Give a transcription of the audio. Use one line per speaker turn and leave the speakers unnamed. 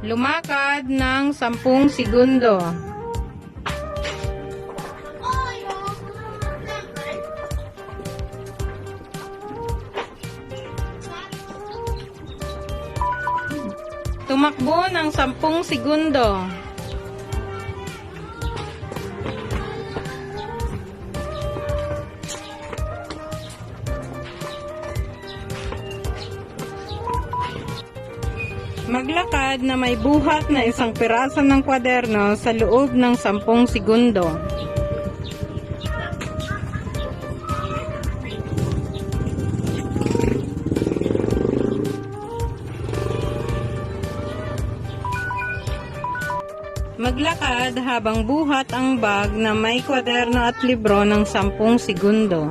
Lumakad ng 10 segundo. Tumakbo ng 10 segundo. Maglakad na may buhat na isang piraso ng kwaderno sa loob ng 10 segundo. Maglakad habang buhat ang bag na may kwaderno at libro ng 10 segundo.